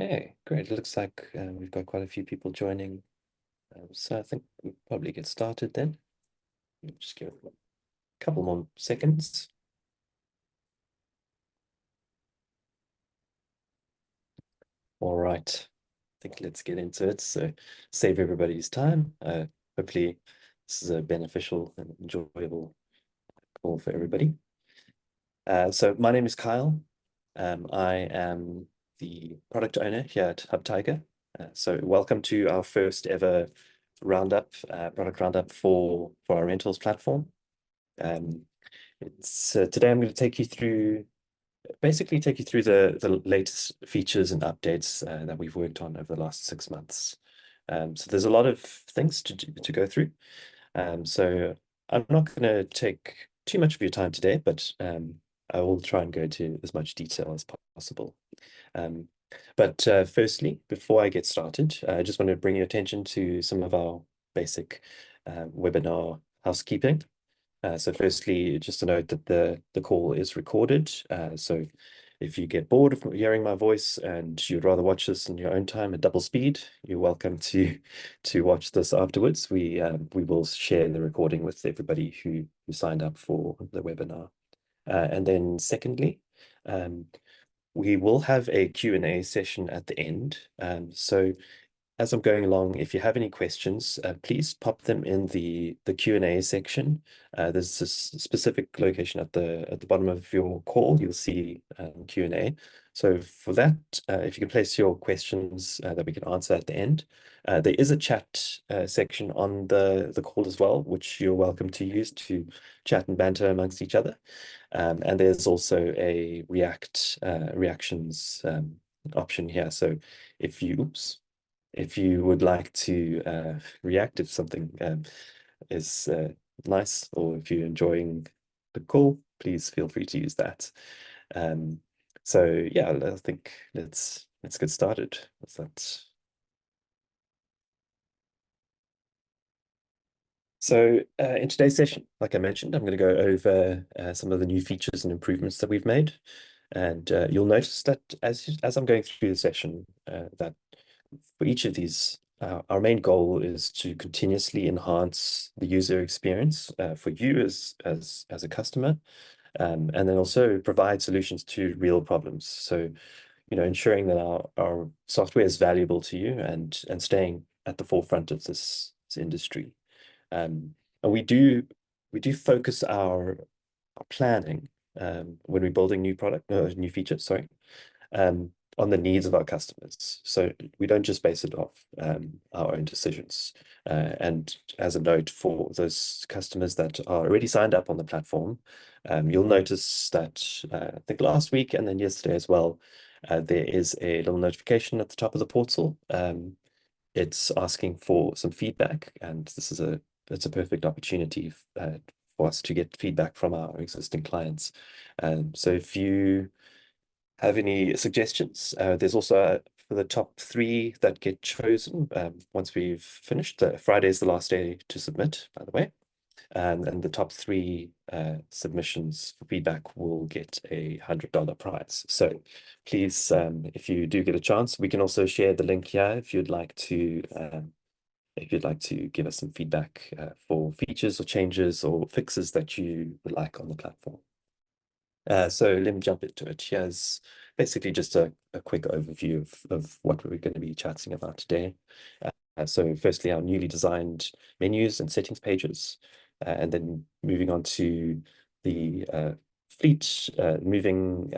Okay, great. It looks like we've got quite a few people joining. So I think we'll probably get started then. Just give it a couple more seconds. All right. I think let's get into it. So save everybody's time. Hopefully this is a beneficial and enjoyable call for everybody. So my name is Kyle. I am the product owner here at Hub Tiger. So welcome to our first ever roundup, product roundup for our rentals platform. Um, it's today I'm going to basically take you through the latest features and updates that we've worked on over the last 6 months. So there's a lot of things to go through. So I'm not going to take too much of your time today, but I will try and go into as much detail as possible. Um, but firstly, before I get started, I just want to bring your attention to some of our basic webinar housekeeping. So firstly, just to note that the call is recorded. So if you get bored of hearing my voice and you'd rather watch this in your own time at double speed, you're welcome to watch this afterwards. We will share the recording with everybody who signed up for the webinar. And then secondly, um, we will have a Q&A session at the end. So as I'm going along, if you have any questions, please pop them in the Q&A section. There's a specific location at the bottom of your call. You'll see Q&A. So for that, if you can place your questions that we can answer at the end. There is a chat section on the call as well, which you're welcome to use to chat and banter amongst each other. And there's also a reactions option here. So if you would like to react if something is nice, or if you're enjoying the call, please feel free to use that. Um, so yeah, I think let's get started with that. So in today's session, like I mentioned, I'm going to go over some of the new features and improvements that we've made. And you'll notice that as I'm going through the session, that for each of these, our main goal is to continuously enhance the user experience for you as a customer, and then also provide solutions to real problems. So, ensuring that our software is valuable to you and staying at the forefront of this industry. And we do focus our planning when we're building new features, sorry, on the needs of our customers. So we don't just base it off our own decisions. And as a note for those customers that are already signed up on the platform, you'll notice that I think last week and then yesterday as well, there is a little notification at the top of the portal. It's asking for some feedback, and it's a perfect opportunity for us to get feedback from our existing clients. So if you have any suggestions, there's also for the top three that get chosen once we've finished. Friday is the last day to submit, by the way. And the top three submissions for feedback will get a $100 prize. So please, if you do get a chance, we can also share the link here if you'd like to give us some feedback for features or changes or fixes that you would like on the platform. So let me jump into it. Here's basically just a quick overview of what we're going to be chatting about today. So firstly, our newly designed menus and settings pages, and then moving on to the fleet, moving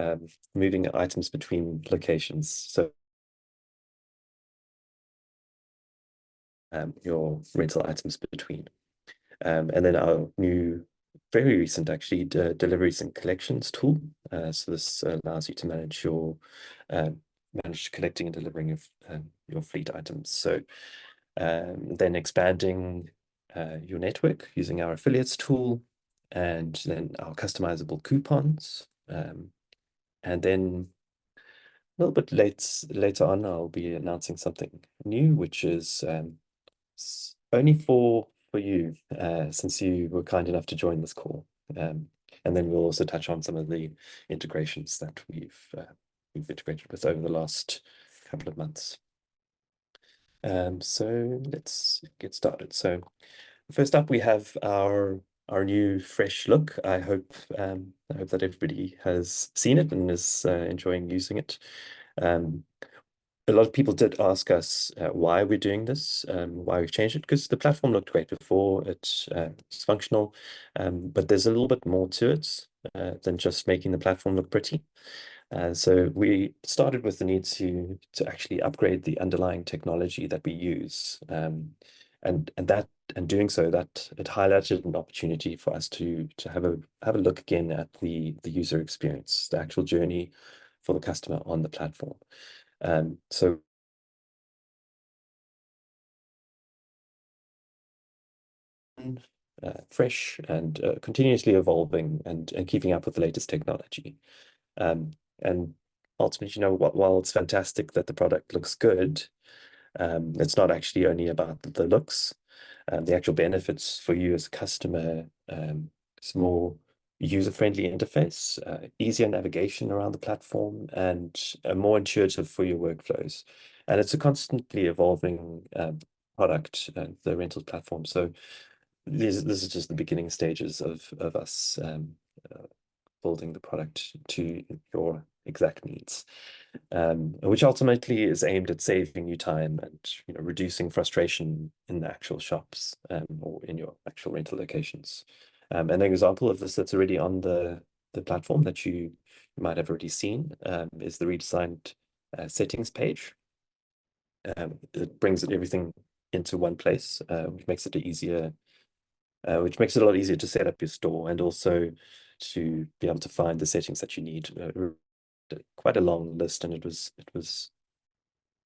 items between locations. So your rental items between. And then our new, very recent actually, deliveries and collections tool. So this allows you to manage collecting and delivering of your fleet items. So then expanding your network using our affiliates tool, and then our customizable coupons. And then a little bit later on, I'll be announcing something new, which is only for you, since you were kind enough to join this call. And then we'll also touch on some of the integrations that we've integrated with over the last couple of months. So let's get started. So first up, we have our new fresh look. I hope that everybody has seen it and is enjoying using it. Um, a lot of people did ask us why we're doing this, why we've changed it, because the platform looked great before. It's functional, but there's a little bit more to it than just making the platform look pretty. So we started with the need to actually upgrade the underlying technology that we use, and doing so, that it highlighted an opportunity for us to have a look again at the user experience, the actual journey for the customer on the platform. So fresh and continuously evolving and keeping up with the latest technology. And ultimately, while it's fantastic that the product looks good, it's not actually only about the looks. The actual benefits for you as a customer, it's more user-friendly interface, easier navigation around the platform, and more intuitive for your workflows. And it's a constantly evolving product, the rental platform. So this is just the beginning stages of us uh, building the product to your exact needs, which ultimately is aimed at saving you time and reducing frustration in the actual shops, or in your actual rental locations. An example of this that's already on the platform that you might have already seen is the redesigned settings page. It brings everything into one place, which makes it a lot easier to set up your store and also to be able to find the settings that you need. Quite a long list, and it was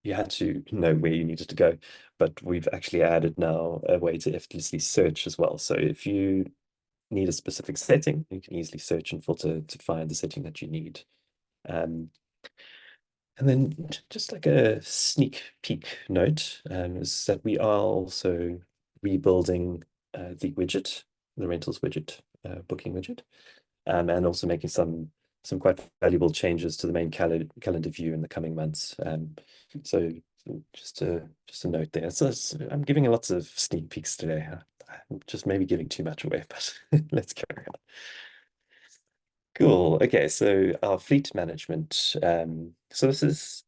you had to know where you needed to go. But we've actually added now a way to effortlessly search as well. So if you need a specific setting, you can easily search and filter to find the setting that you need. Um, and then just like a sneak peek note, is that we are also rebuilding the widget, the rentals widget, booking widget, and also making some quite valuable changes to the main calendar view in the coming months. So just a note there. So I'm giving lots of sneak peeks today. I'm just maybe giving too much away, but let's carry on. Cool. Okay, so our fleet management. So this is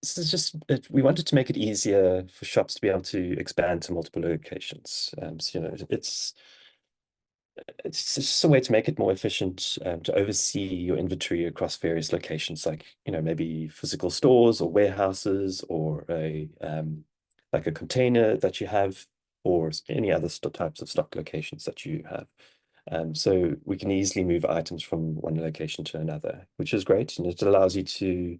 just we wanted to make it easier for shops to be able to expand to multiple locations. So it's just a way to make it more efficient, to oversee your inventory across various locations, like maybe physical stores or warehouses, or a like a container that you have, or any other types of stock locations that you have. So we can easily move items from one location to another, which is great, and it allows you to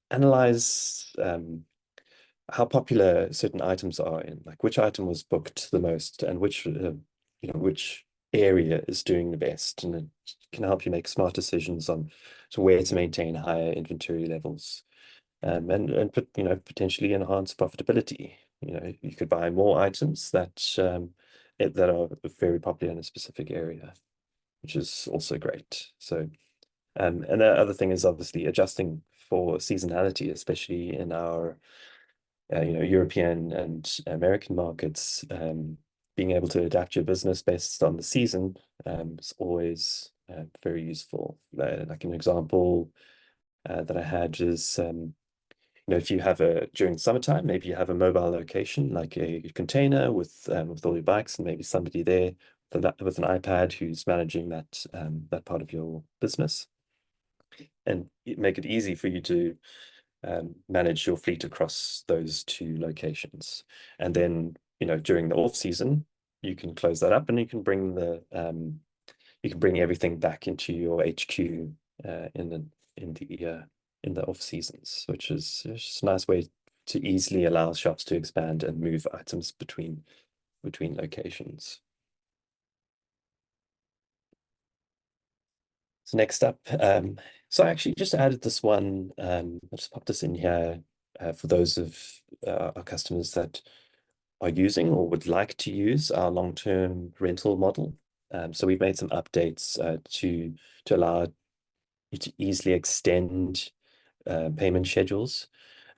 analyze how popular certain items are, in like which item was booked the most and which area is doing the best, and it can help you make smart decisions on where to maintain higher inventory levels, and potentially enhance profitability. You could buy more items that are very popular in a specific area, which is also great. So and the other thing is obviously adjusting for seasonality, especially in our European and American markets. Being able to adapt your business based on the season is always very useful. Like an example that I had is, if you have during summertime, maybe you have a mobile location, like a container with all your bikes, and maybe somebody there with an iPad who's managing that part of your business, and make it easy for you to manage your fleet across those two locations. And then, during the off season, you can close that up, and you can bring everything back into your HQ in the off seasons, which is just a nice way to easily allow shops to expand and move items between locations. So next up, so I actually just added this one. I just popped this in here for those of our customers that are using or would like to use our long-term rental model. So we've made some updates to allow you to easily extend payment schedules.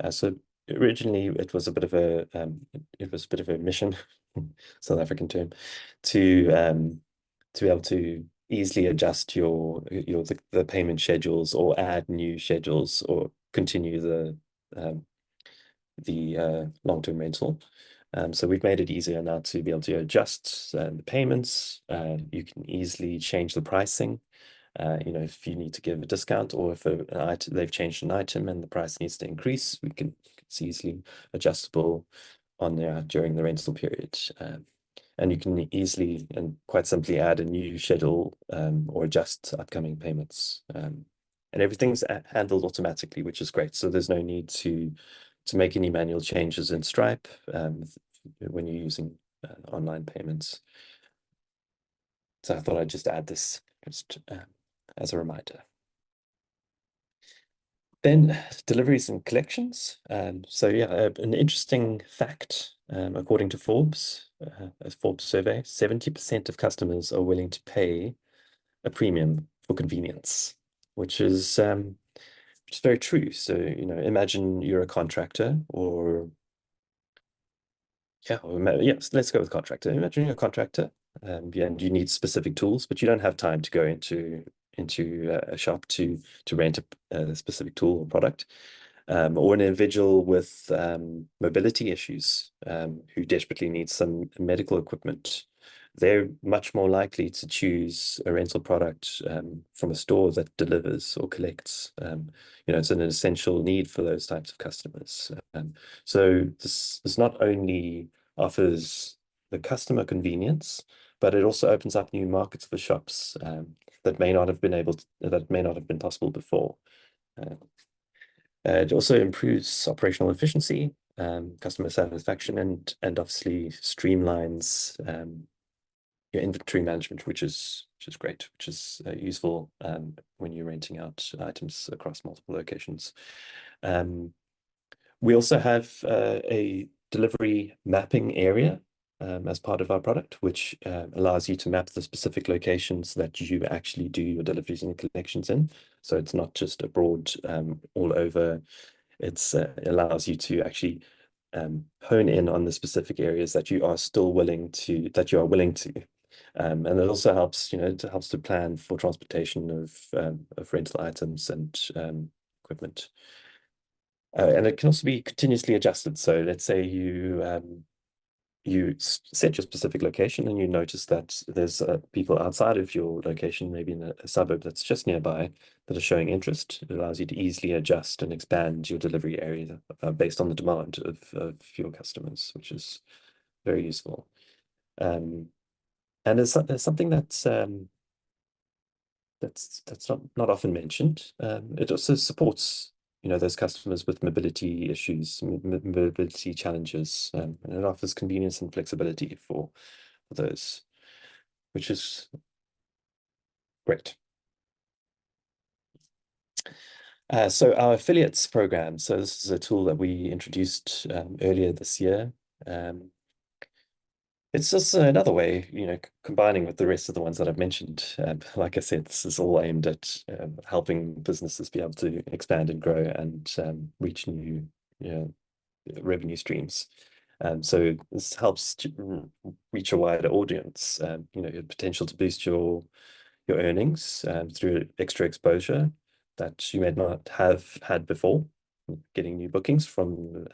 So originally it was a bit of a mission, South African term, to be able to easily adjust the payment schedules or add new schedules or continue um, the long-term rental. So we've made it easier now to be able to adjust the payments. You can easily change the pricing. If you need to give a discount or if they've changed an item and the price needs to increase, it's easily adjustable on there during the rental period. And you can easily and quite simply add a new schedule or adjust upcoming payments. And everything's handled automatically, which is great. So there's no need to make any manual changes in Stripe when you're using online payments. So I thought I'd just add this just as a reminder. Then deliveries and collections. So yeah, an interesting fact, according to Forbes, a Forbes survey, 70% of customers are willing to pay a premium for convenience, which is very true. So, imagine you're a contractor or yeah, yes, let's go with contractor. Imagine you're a contractor, and you need specific tools, but you don't have time to go into a shop to rent a specific tool or product, or an individual with mobility issues who desperately needs some medical equipment. They're much more likely to choose a rental product from a store that delivers or collects. It's an essential need for those types of customers. So this not only offers the customer convenience, but it also opens up new markets for shops that may not have been possible before. Uh, it also improves operational efficiency, customer satisfaction, and obviously streamlines your inventory management, which is great, which is useful when you're renting out items across multiple locations. We also have a delivery mapping area as part of our product, which allows you to map the specific locations that you actually do your deliveries and collections in. So it's not just abroad all over. It allows you to actually hone in on the specific areas that you are willing to. And it also helps, it helps to plan for transportation of rental items and equipment. And it can also be continuously adjusted. So let's say you set your specific location and you notice that there's people outside of your location, maybe in a suburb that's just nearby, that are showing interest. It allows you to easily adjust and expand your delivery area based on the demand of your customers, which is very useful. And it's something that's not often mentioned. It also supports those customers with mobility issues, mobility challenges, and it offers convenience and flexibility for those, which is great. So our affiliates program. So this is a tool that we introduced earlier this year. It's just another way, combining with the rest of the ones that I've mentioned. Like I said, this is all aimed at helping businesses be able to expand and grow and reach new revenue streams. So this helps to reach a wider audience. Potential to boost your earnings through extra exposure that you may not have had before, getting new bookings from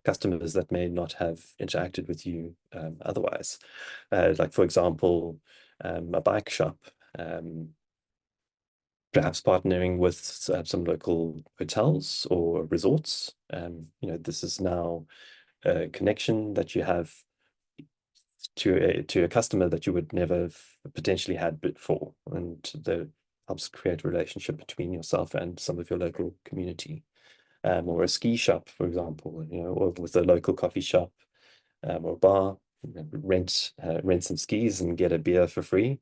customers that may not have interacted with you otherwise. Like, for example, a bike shop, perhaps partnering with some local hotels or resorts. This is now a connection that you have to a customer that you would never have potentially had before, and that helps create a relationship between yourself and some of your local community. Or a ski shop, for example, or with a local coffee shop or bar, rent some skis and get a beer for free.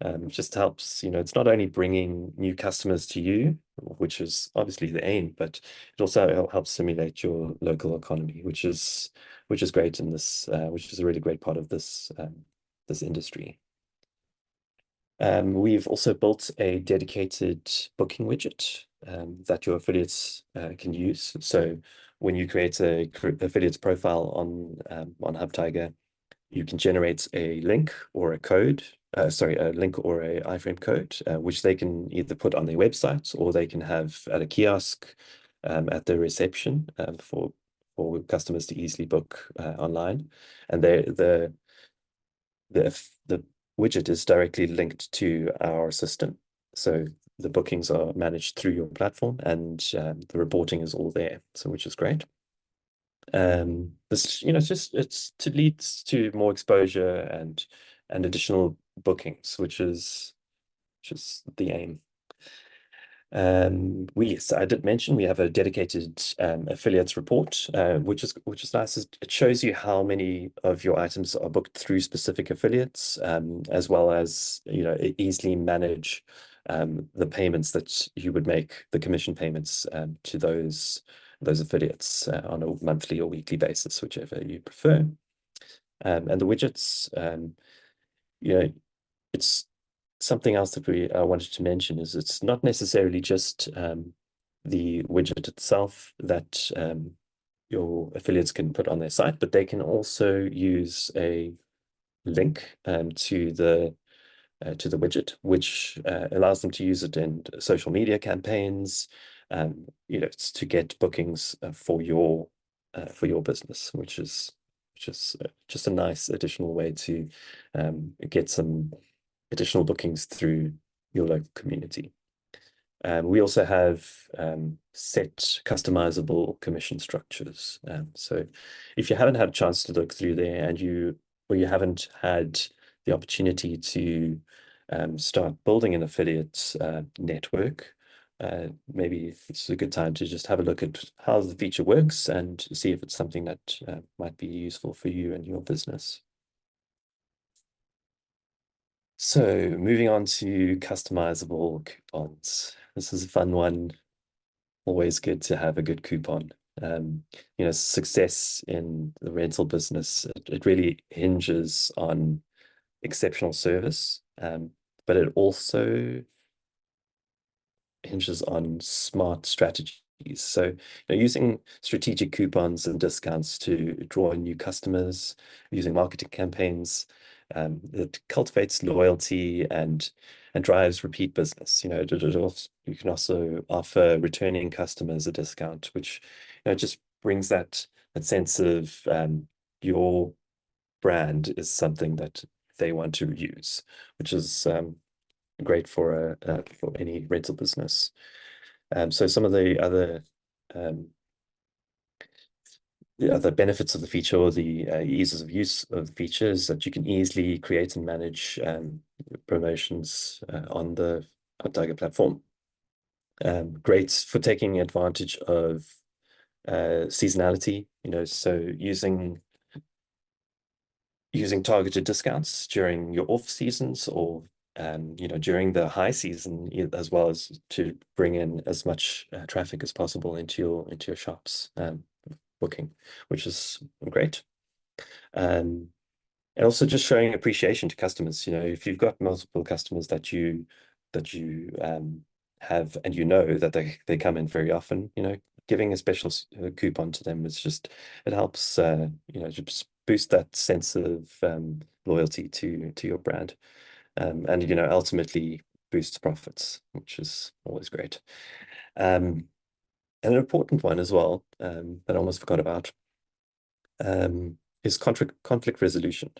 It just helps, it's not only bringing new customers to you, which is obviously the aim, but it also helps stimulate your local economy, which is great in this, which is a really great part of this industry. We've also built a dedicated booking widget that your affiliates can use. So when you create a affiliates profile on HubTiger, you can generate a link or a code, sorry, a link or a iframe code, which they can either put on their website or they can have at a kiosk at the reception for customers to easily book online. And the widget is directly linked to our system. So the bookings are managed through your platform and the reporting is all there, so which is great. This, it's to leads to more exposure and additional bookings, which is the aim. So I did mention we have a dedicated affiliates report, which is nice. It shows you how many of your items are booked through specific affiliates, as well as easily manage the payments that you would make, the commission payments to those affiliates on a monthly or weekly basis, whichever you prefer. And the widgets, you know, it's something else that I wanted to mention is it's not necessarily just the widget itself that your affiliates can put on their site, but they can also use a link to the widget, which allows them to use it in social media campaigns, it's to get bookings for your business, which is just a nice additional way to get some additional bookings through your local community. We also have set customizable commission structures. So if you haven't had a chance to look through there or you haven't had the opportunity to start building an affiliate network, maybe it's a good time to just have a look at how the feature works and see if it's something that might be useful for you and your business. So moving on to customizable coupons. This is a fun one. Always good to have a good coupon. Success in the rental business, it really hinges on exceptional service, but it also hinges on smart strategies. So, using strategic coupons and discounts to draw in new customers, using marketing campaigns, that cultivates loyalty and drives repeat business. You can also offer returning customers a discount, which just brings that sense of your brand is something that they want to use, which is great for any rental business. So some of um, the other benefits of the feature, or the eases of use of the feature, is that you can easily create and manage promotions on the HubTiger platform. Great for taking advantage of seasonality, so using targeted discounts during your off seasons or during the high season, as well as to bring in as much traffic as possible into your shops booking, which is great. And also just showing appreciation to customers. If you've got multiple customers that you have, and that they come in very often, giving a special coupon to them it helps just boost that sense of loyalty to your brand, and ultimately boosts profits, which is always great. And an important one as well, that I almost forgot about, is conflict resolution.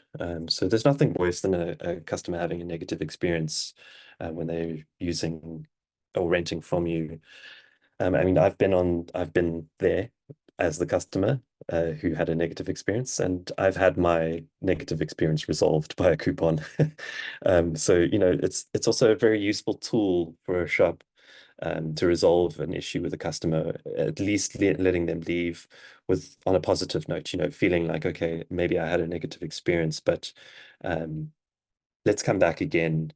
So there's nothing worse than a customer having a negative experience when they're using or renting from you. I mean, I've been there as the customer who had a negative experience, and I've had my negative experience resolved by a coupon. So it's also a very useful tool for a shop to resolve an issue with a customer, at least letting them leave on a positive note, feeling like, okay, maybe I had a negative experience, but let's come back again.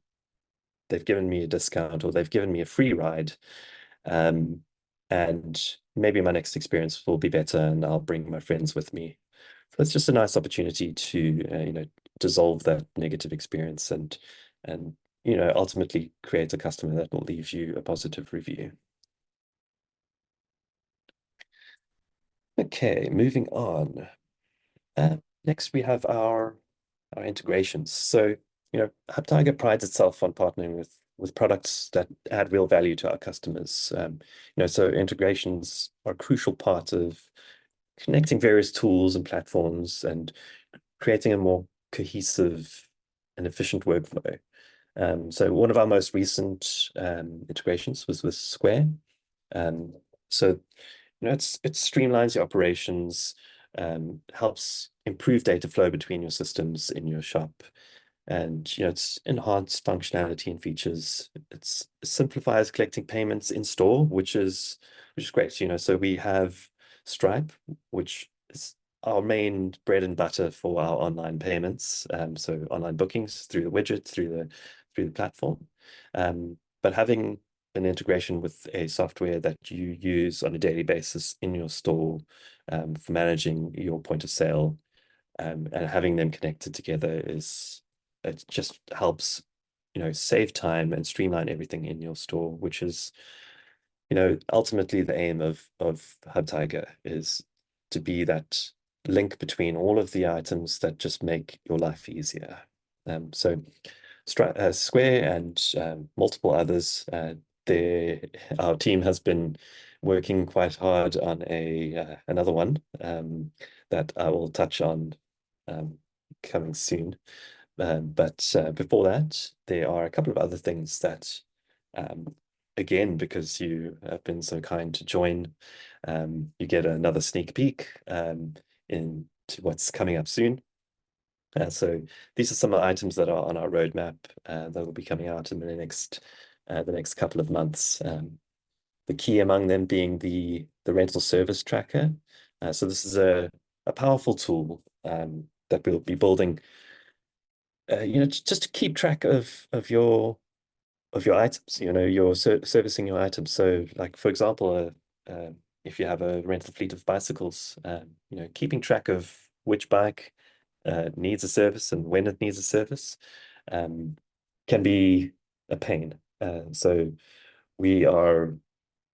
They've given me a discount or they've given me a free ride. And maybe my next experience will be better and I'll bring my friends with me. So it's just a nice opportunity to, dissolve that negative experience and ultimately create a customer that will leave you a positive review. Okay, moving on. Next, we have our integrations. So, HubTiger prides itself on partnering with products that add real value to our customers. So integrations are a crucial part of connecting various tools and platforms and creating a more cohesive and efficient workflow. So one of our most recent integrations was with Square. Um, so it streamlines your operations, helps improve data flow between your systems in your shop, and it's enhanced functionality and features. It simplifies collecting payments in store, which is great. So we have Stripe, which is our main bread and butter for our online payments. So online bookings through the widget, through the platform. But having an integration with a software that you use on a daily basis in your store, for managing your point of sale, and having them connected together it just helps, save time and streamline everything in your store, which is, ultimately the aim of HubTiger is to be that link between all of the items that just make your life easier. So Square and multiple others, there our team has been working quite hard on another one, that I will touch on, um, coming soon. But before that, there are a couple of other things that, um, again, because you have been so kind to join, you get another sneak peek into what's coming up soon. So these are some of the items that are on our roadmap, that will be coming out in the next couple of months. The key among them being the rental service tracker. So this is a powerful tool, that we'll be building, just to keep track of your items. You're servicing your items. So, like for example, if you have a rental fleet of bicycles, keeping track of which bike needs a service and when it needs a service, um, can be a pain. So we are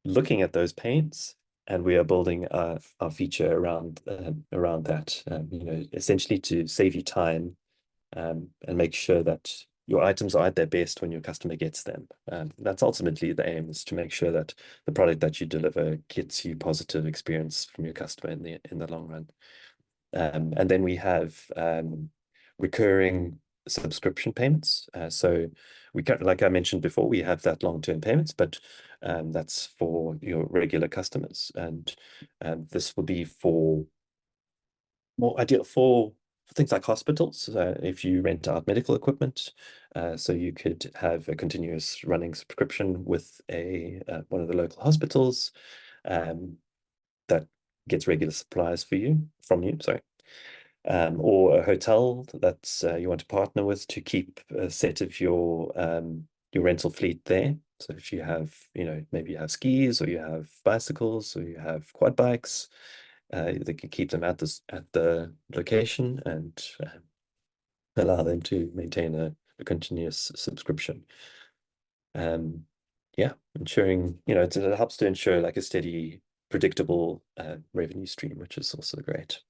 looking at those pains, and we are building our feature around that. Essentially to save you time, and make sure that your items are at their best when your customer gets them. That's ultimately the aim, is to make sure that the product that you deliver gets you positive experience from your customer in the long run. And then we have recurring subscription payments. So like I mentioned before, we have that long-term payments, but that's for your regular customers, and this will be for more ideal for things like hospitals. If you rent out medical equipment, so you could have a continuous running subscription with one of the local hospitals, um, that gets regular supplies from you, sorry. Or a hotel that you want to partner with to keep a set of your rental fleet there. So if you have, maybe you have skis, or you have bicycles, or you have quad bikes, they can keep them at the location, and allow them to maintain a continuous subscription. Um, yeah, ensuring, it helps to ensure like a steady, predictable revenue stream, which is also great.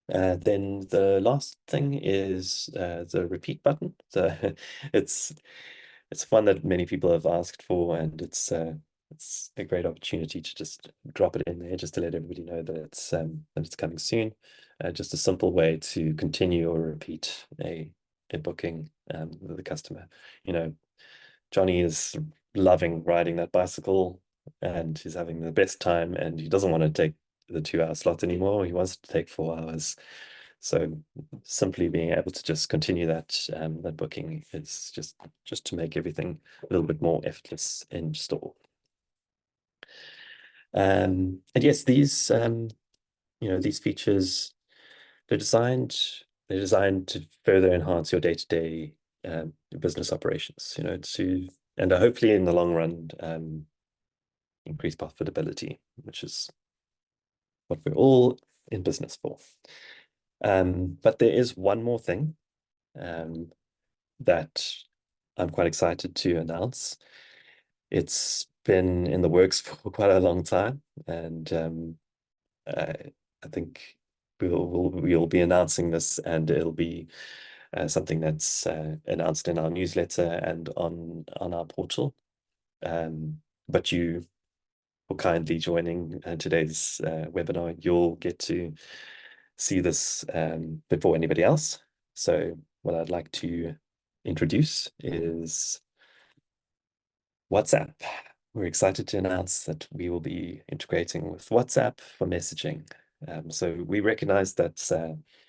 Then the last thing is the repeat button. So it's it's one that many people have asked for, and it's a great opportunity to just drop it in there, just to let everybody know that it's coming soon. Just a simple way to continue or repeat a booking, with the customer. You know, Johnny is loving riding that bicycle, and he's having the best time, and he doesn't want to take the 2 hour slot anymore. He wants to take 4 hours. So simply being able to just continue that booking is just to make everything a little bit more effortless in store. And yes, these features, they're designed they're designed to further enhance your day-to-day business operations, and hopefully in the long run, increase profitability, which is what we're all in business for. But there is one more thing um, that I'm quite excited to announce. It's been in the works for quite a long time, and uh, I think we'll be announcing this, and it'll be something that's announced in our newsletter and on our portal. But you, for kindly joining today's webinar, you'll get to see this before anybody else. So what I'd like to introduce is WhatsApp. We're excited to announce that we will be integrating with WhatsApp for messaging. So we recognize that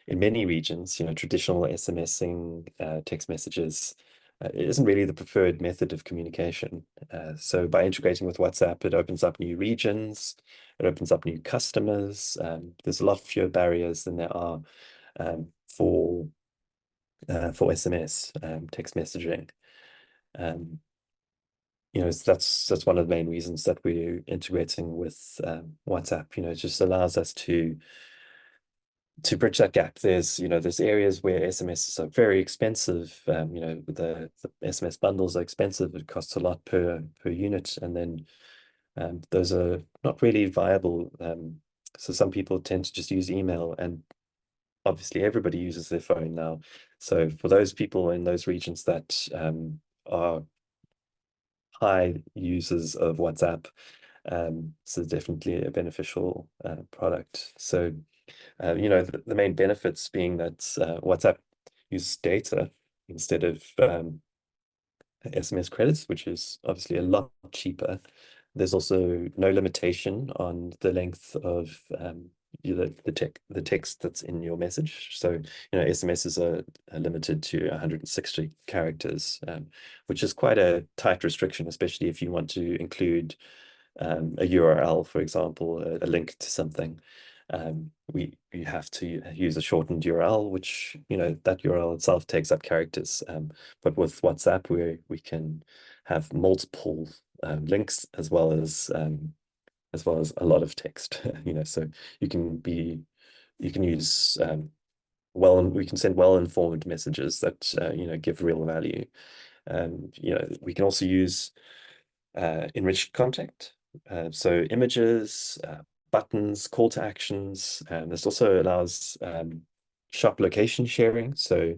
in many regions, traditional SMSing, text messages, isn't really the preferred method of communication. So by integrating with WhatsApp, it opens up new regions, it opens up new customers. There's a lot fewer barriers than there are for SMS, text messaging. Um, that's one of the main reasons that we're integrating with WhatsApp. It just allows us to bridge that gap. There's areas where SMSs are very expensive. The SMS bundles are expensive. It costs a lot per unit, and then those are not really viable. So some people tend to just use email, and obviously everybody uses their phone now. So for those people in those regions that are high users of WhatsApp, so definitely a beneficial product. So the main benefits being that WhatsApp uses data instead of SMS credits, which is obviously a lot cheaper. There's also no limitation on the length of the text that's in your message. So SMSs are limited to 160 characters, which is quite a tight restriction, especially if you want to include a URL, for example, a link to something. We have to use a shortened URL, which that URL itself takes up characters. But with WhatsApp, we can have multiple links as well as a lot of text. So you can be you can use we can send well-informed messages that give real value. We can also use enriched content. So images, buttons, call to actions. This also allows shop location sharing. So,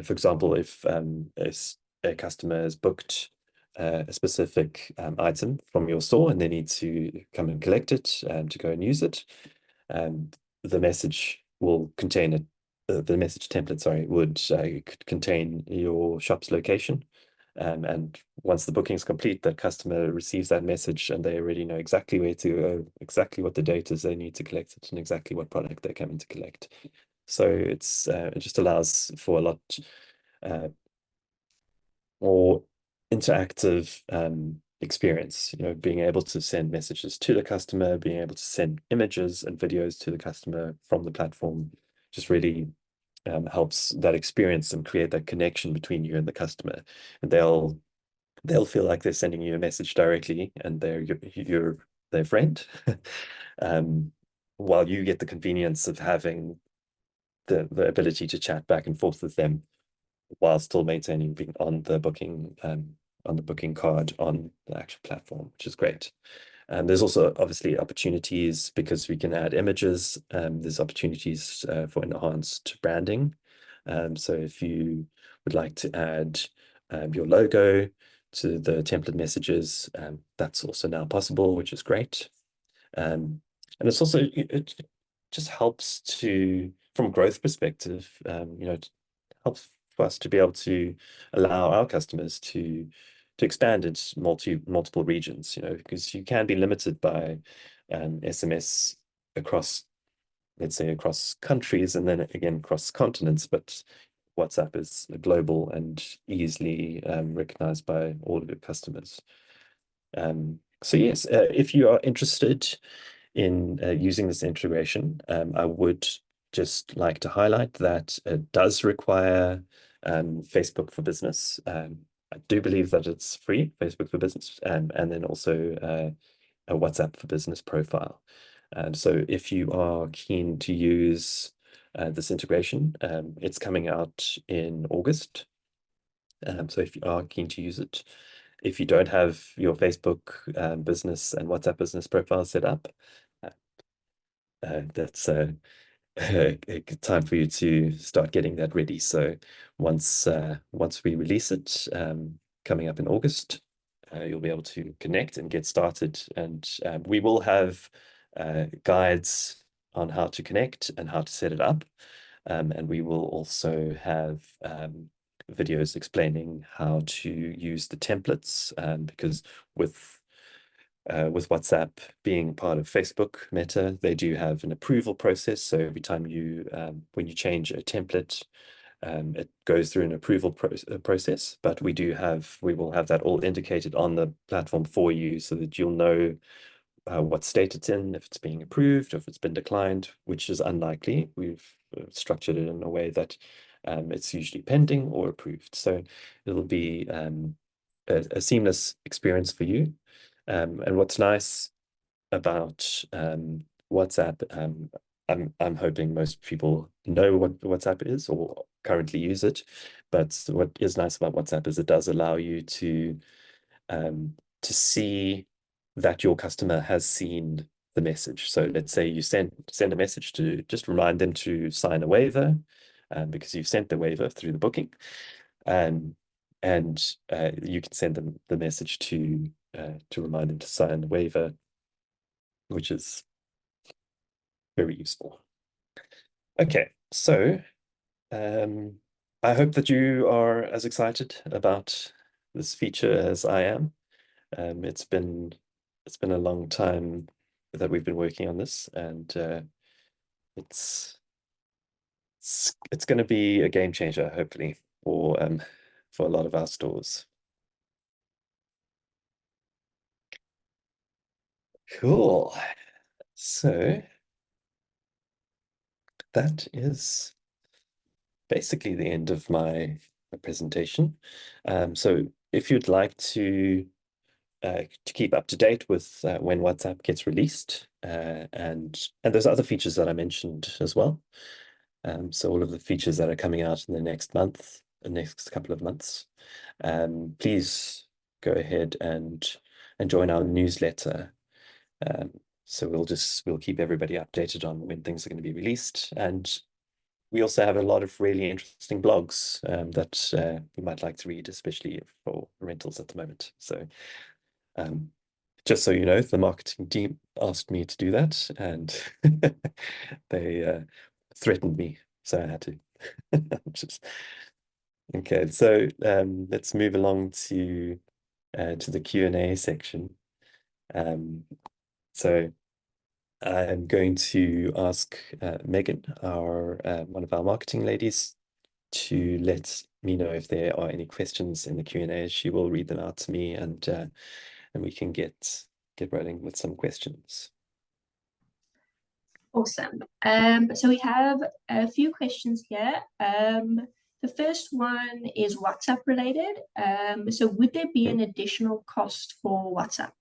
for example, if a customer has booked a specific item from your store and they need to come and collect it to go and use it, um, the message will contain it. The message template, sorry, would contain your shop's location. And once the booking is complete, that customer receives that message and they already know exactly where to go, exactly what the date is they need to collect it, and exactly what product they're coming to collect. So it just allows for a lot more interactive experience, being able to send messages to the customer, being able to send images and videos to the customer from the platform, just really helps that experience and create that connection between you and the customer. And they'll feel like they're sending you a message directly, and they're their friend, um, while you get the convenience of having the ability to chat back and forth with them while still maintaining being on the booking card on the actual platform, which is great. And there's also obviously opportunities because we can add images. There's opportunities for enhanced branding. So if you would like to add your logo to the template messages, that's also now possible, which is great. And it's also, it just helps from a growth perspective, it helps for us to be able to allow our customers to expand into multiple regions, because you can be limited by SMS across, let's say, across countries and then again across continents, but WhatsApp is global and easily recognized by all of your customers. So yes, if you are interested in using this integration, I would just like to highlight that it does require Facebook for Business. I do believe that it's free, Facebook for Business, and then also a WhatsApp for Business profile. And so if you are keen to use this integration, it's coming out in August. So if you are keen to use it, if you don't have your Facebook business and WhatsApp business profile set up, that's a good time for you to start getting that ready. So once we release it, coming up in August, you'll be able to connect and get started. And we will have guides on how to connect and how to set it up. And we will also have videos explaining how to use the templates, because with WhatsApp being part of Facebook Meta, they do have an approval process. So every time when you change a template, it goes through an approval process. But we will have that all indicated on the platform for you, so that you'll know what state it's in, if it's being approved, if it's been declined, which is unlikely. We've structured it in a way that it's usually pending or approved. So it'll be a seamless experience for you. And what's nice about WhatsApp, I'm hoping most people know what WhatsApp is or currently use it. But what is nice about WhatsApp is it does allow you to see that your customer has seen the message. So let's say you send a message to just remind them to sign a waiver, because you've sent the waiver through the booking. Um, and you can send them the message to remind them to sign the waiver, which is very useful. Okay, so I hope that you are as excited about this feature as I am. It's been a long time that we've been working on this, and it's it's going to be a game changer, hopefully, for a lot of our stores. Cool. So that is basically the end of my presentation. So if you'd like to keep up to date with when WhatsApp gets released, and there's other features that I mentioned as well. So all of the features that are coming out in the next couple of months, please go ahead and join our newsletter. So we'll keep everybody updated on when things are going to be released, and we also have a lot of really interesting blogs that you might like to read, especially for rentals at the moment. So just so you know, the marketing team asked me to do that, and they threatened me, so I had to. Just okay. So let's move along to the Q&A section. So I'm going to ask Megan, our one of our marketing ladies, to let me know if there are any questions in the Q&A. She will read them out to me, and we can get rolling with some questions. Awesome. So we have a few questions here. The first one is WhatsApp related. So would there be an additional cost for WhatsApp?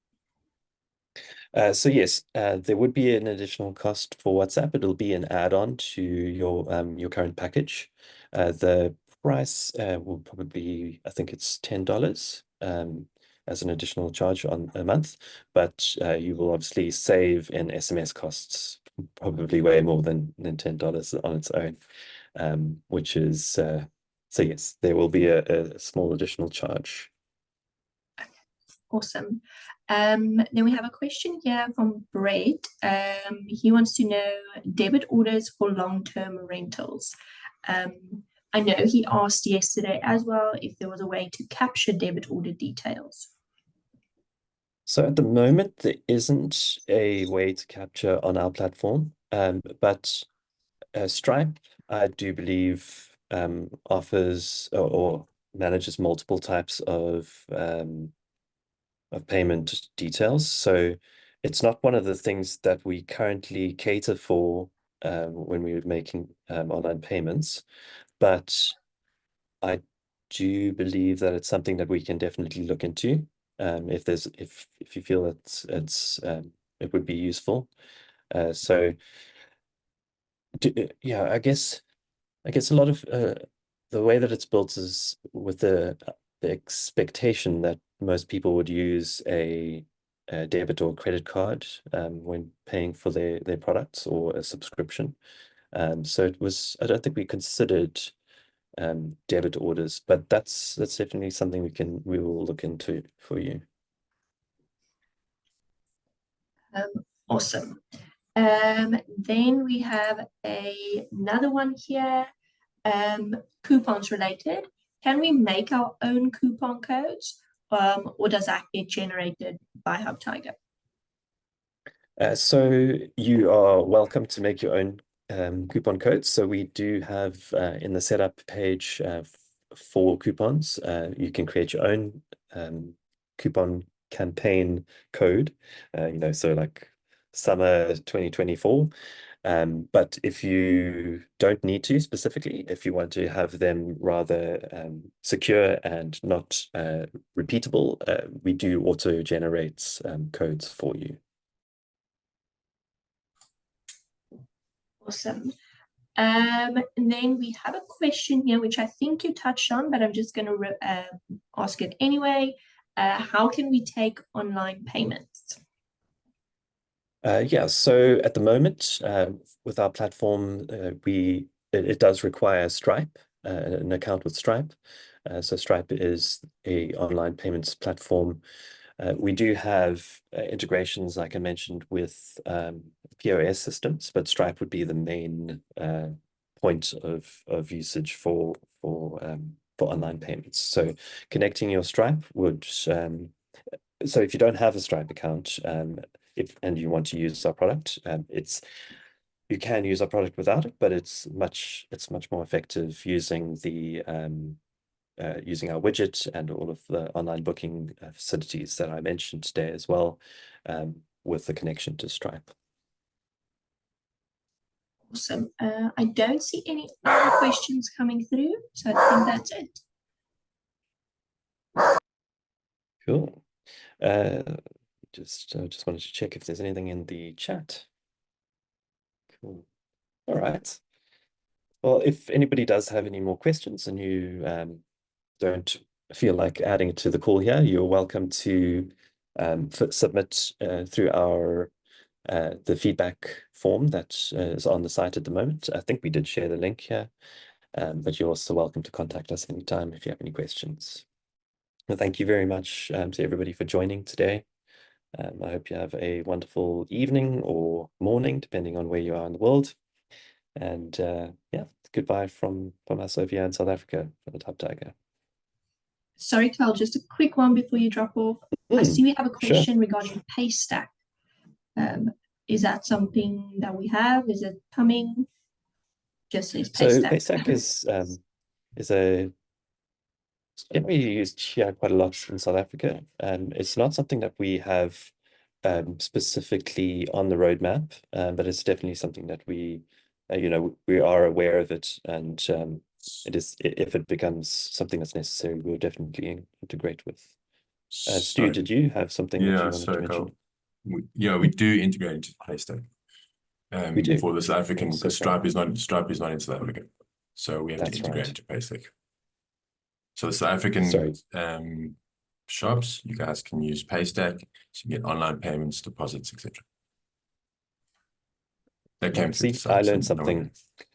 So yes, there would be an additional cost for WhatsApp. It'll be an add-on to your current package. The price will probably, I think it's $10 as an additional charge on a month, but you will obviously save in SMS costs, probably way more than $10 on its own, which is so yes, there will be a small additional charge. Awesome. Then we have a question here from Brett. He wants to know debit orders for long-term rentals. I know he asked yesterday as well if there was a way to capture debit order details. So at the moment, there isn't a way to capture on our platform, but Stripe, I do believe, offers or manages multiple types of payment details. So it's not one of the things that we currently cater for when we're making online payments, but I do believe that it's something that we can definitely look into if you feel it would be useful. So yeah, I guess a lot of the way that it's built is with the expectation that most people would use a debit or credit card when paying for their products or a subscription. So it was, I don't think we considered debit orders, but that's definitely something we will look into for you. Awesome. Then we have another one here, coupons related. Can we make our own coupon codes, or does that get generated by Hub Tiger? So you are welcome to make your own coupon codes. So we do have in the setup page for coupons, you can create your own coupon campaign code, so like summer 2024. But if you don't need to specifically, if you want to have them rather secure and not repeatable, we do auto generate codes for you. Awesome. And then we have a question here, which I think you touched on, but I'm just going to ask it anyway. How can we take online payments? Yeah, so at the moment, with our platform, it does require Stripe, an account with Stripe. So Stripe is a online payments platform. We do have integrations, like I mentioned, with POS systems, but Stripe would be the main point of usage for online payments. So connecting your Stripe would so if you don't have a Stripe account, and you want to use our product, you can use our product without it, but it's much more effective using using our widget and all of the online booking facilities that I mentioned today as well, with the connection to Stripe. Awesome. I don't see any other questions coming through, so I think that's it. Cool. Just wanted to check if there's anything in the chat. Cool. All right. Well, if anybody does have any more questions and you don't feel like adding it to the call here, you're welcome to submit through our the feedback form that is on the site at the moment. I think we did share the link here, but you're also welcome to contact us anytime if you have any questions. Well, thank you very much to everybody for joining today. I hope you have a wonderful evening or morning, depending on where you are in the world. And yeah, goodbye from us over here in South Africa for the Hub Tiger. Sorry, Carl, just a quick one before you drop off. I see we have a Sure. question regarding Paystack. Is that something that we have? Is it coming? Just says So Paystack. Paystack is a generally used here quite a lot in South Africa. It's not something that we have specifically on the roadmap, but it's definitely something that we are aware of it, and it is, if it becomes something that's necessary, we'll definitely integrate with. Stu, did you have something that you wanted to mention? We do integrate into Paystack. We do. For the South African, So because Stripe is not in South Africa, so we have to integrate into Paystack. So the South African shops, you guys can use Paystack to get online payments, deposits, etc. That came through. I learned something.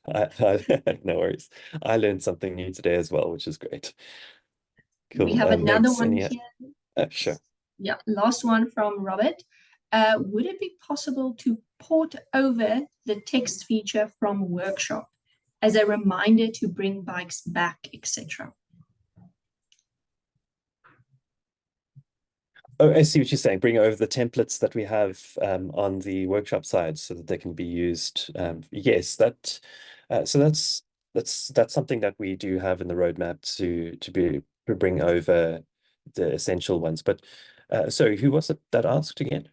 No worries. I learned something new today as well, which is great. Cool. We have another one here. Sure. Yeah, last one from Robert. Would it be possible to port over the text feature from Workshop as a reminder to bring bikes back, etc.? Oh, I see what you're saying. Bring over the templates that we have on the Workshop side so that they can be used. Yes, so that's something that we do have in the roadmap to bring over the essential ones. But sorry, who was it that asked again?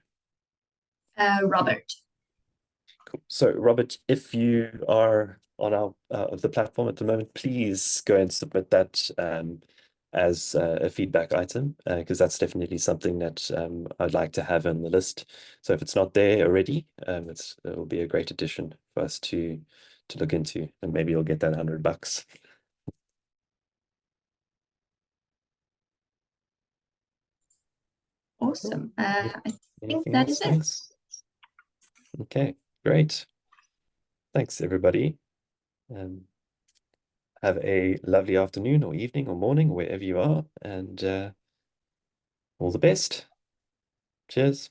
Robert. Cool. So Robert, if you are on our the platform at the moment, please go and submit that as a feedback item, because that's definitely something that I'd like to have on the list. So if it's not there already, it will be a great addition for us to look into, and maybe you'll get that $100. Awesome. I think Anything that else? is it. Thanks. Okay, great. Thanks, everybody. Have a lovely afternoon or evening or morning, wherever you are, and all the best. Cheers.